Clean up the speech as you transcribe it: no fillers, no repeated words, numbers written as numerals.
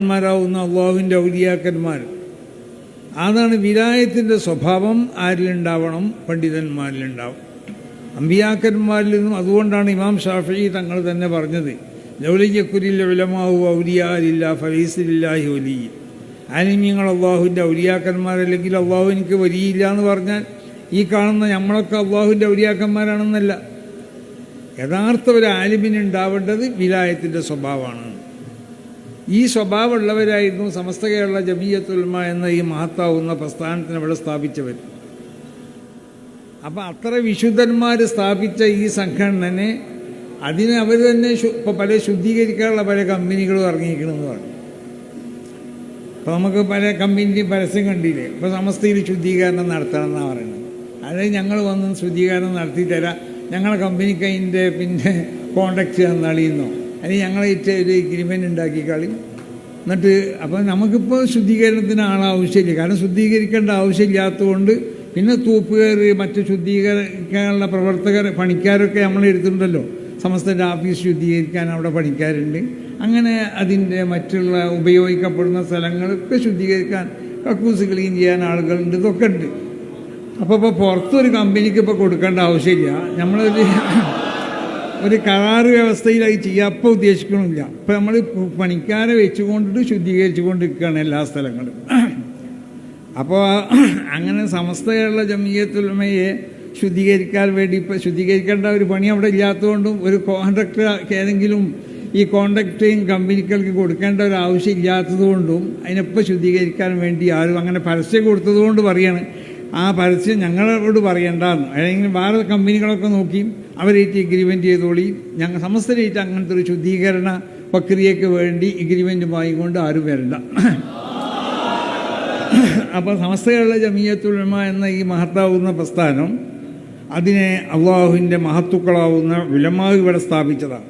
ന്മാരാവുന്ന അള്ളാഹുവിൻ്റെ ഔലിയാക്കന്മാർ, അതാണ് വിലായത്തിൻ്റെ സ്വഭാവം. ആരിലുണ്ടാവണം? പണ്ഡിതന്മാരിലുണ്ടാവും, അമ്പിയാക്കന്മാരിൽ നിന്നും. അതുകൊണ്ടാണ് ഇമാം ഷാഫിഈ തങ്ങൾ തന്നെ പറഞ്ഞത്, ലൗലയ്യക്കുരിൽ ഉലമാഹു ഔലിയാലില്ല ഫലൈസിലില്ലാഹി വലി. ആലിമീങ്ങൾ അള്ളാഹുവിൻ്റെ ഔലിയാക്കന്മാരല്ലെങ്കിൽ അള്ളാഹു എനിക്ക് വലിയില്ല എന്ന് പറഞ്ഞാൽ ഈ കാണുന്ന നമ്മളൊക്കെ അള്ളാഹുവിൻ്റെ ഔലിയാക്കന്മാരാണെന്നല്ല. യഥാർത്ഥ ഒരു ആലിമിനുണ്ടാവേണ്ടത് വിലായത്തിൻ്റെ സ്വഭാവമാണ്. ഈ സ്വഭാവമുള്ളവരായിരുന്നു സമസ്ത കേരള ജമിയത്തുൽ ഉലമ എന്ന ഈ മഹത്താവുന്ന പ്രസ്ഥാനത്തിന് അവിടെ സ്ഥാപിച്ചവർ. അപ്പം അത്ര വിശുദ്ധന്മാർ സ്ഥാപിച്ച ഈ സംഘടനനെ അതിനെ അവർ തന്നെ ഇപ്പോൾ പല ശുദ്ധീകരിക്കാനുള്ള പല കമ്പനികളും ഇറങ്ങിയിരിക്കണമെന്ന് പറഞ്ഞു. അപ്പോൾ നമുക്ക് പല കമ്പനി പരസ്യം കണ്ടില്ലേ, ഇപ്പോൾ സമസ്തയിൽ ശുദ്ധീകരണം നടത്തണം എന്നാണ് പറയുന്നത്. അതായത് ഞങ്ങൾ വന്ന് ശുദ്ധീകരണം നടത്തി തരാം, ഞങ്ങളെ കമ്പനിക്ക് അതിൻ്റെ കോണ്ടാക്ട് തന്നാളിയെന്നോ അല്ലെങ്കിൽ ഞങ്ങളായിട്ട് ഒരു എഗ്രിമെൻ്റ് ഉണ്ടാക്കി കളി. എന്നിട്ട് അപ്പോൾ നമുക്കിപ്പോൾ ശുദ്ധീകരണത്തിന് ആളാവശ്യമില്ല, കാരണം ശുദ്ധീകരിക്കേണ്ട ആവശ്യമില്ലാത്തതുകൊണ്ട് പിന്നെ തൂപ്പുകാർ, മറ്റ് ശുദ്ധീകരിക്കാനുള്ള പ്രവർത്തകർ, പണിക്കാരൊക്കെ നമ്മൾ എടുത്തിട്ടുണ്ടല്ലോ. സമസ്തൻ്റെ ഓഫീസ് ശുദ്ധീകരിക്കാൻ അവിടെ പണിക്കാരുണ്ട്. അങ്ങനെ അതിൻ്റെ മറ്റുള്ള ഉപയോഗിക്കപ്പെടുന്ന സ്ഥലങ്ങളൊക്കെ ശുദ്ധീകരിക്കാൻ, കക്കൂസ് ക്ലീൻ ചെയ്യാൻ ആളുകളുണ്ട്, ഇതൊക്കെ ഉണ്ട്. അപ്പോൾ പുറത്തൊരു കമ്പനിക്ക് ഇപ്പോൾ കൊടുക്കേണ്ട ആവശ്യമില്ല. ഒരു കരാറ് വ്യവസ്ഥയിലായി ചെയ്യാൻ അപ്പോൾ ഉദ്ദേശിക്കണില്ല. ഇപ്പം നമ്മൾ പണിക്കാരെ വെച്ചുകൊണ്ടിട്ട് ശുദ്ധീകരിച്ചു കൊണ്ടിരിക്കുകയാണ് എല്ലാ സ്ഥലങ്ങളും. അപ്പോൾ അങ്ങനെ സമസ്ത കേരള ജമിയത്തുൽ ഉലമയെ ശുദ്ധീകരിക്കാൻ വേണ്ടി ഇപ്പോൾ ശുദ്ധീകരിക്കേണ്ട ഒരു പണി അവിടെ ഇല്ലാത്തതുകൊണ്ടും ഒരു കോൺട്രാക്ടർ ഏതെങ്കിലും ഈ കോൺട്രാക്ടിങ് കമ്പനികൾക്ക് കൊടുക്കേണ്ട ഒരു ആവശ്യം ഇല്ലാത്തതുകൊണ്ടും അതിനെപ്പോൾ ശുദ്ധീകരിക്കാൻ വേണ്ടി ആരും അങ്ങനെ പരസ്യം കൊടുത്തതുകൊണ്ട് പറയാണ്, ആ പരസ്യം ഞങ്ങളോട് പറയണ്ടെന്ന്. അല്ലെങ്കിൽ വേറെ കമ്പനികളൊക്കെ നോക്കി അവരായിട്ട് എഗ്രിമെൻ്റ് ചെയ്തോളി, ഞങ്ങൾ സമസ്തരായിട്ട് അങ്ങനത്തെ ഒരു ശുദ്ധീകരണ പ്രക്രിയയ്ക്ക് വേണ്ടി എഗ്രിമെൻ്റ് വാങ്ങിക്കൊണ്ട് ആരും വരണ്ട. അപ്പോൾ സമസ്ത കേരള ജമിയത്തുൽ ഉലമ എന്ന ഈ മഹത്താവുന്ന പ്രസ്ഥാനം അതിനെ അള്ളാഹുവിൻ്റെ മഹത്തുക്കളാവുന്ന ഉലമാ ഇവിടെ സ്ഥാപിച്ചതാണ്.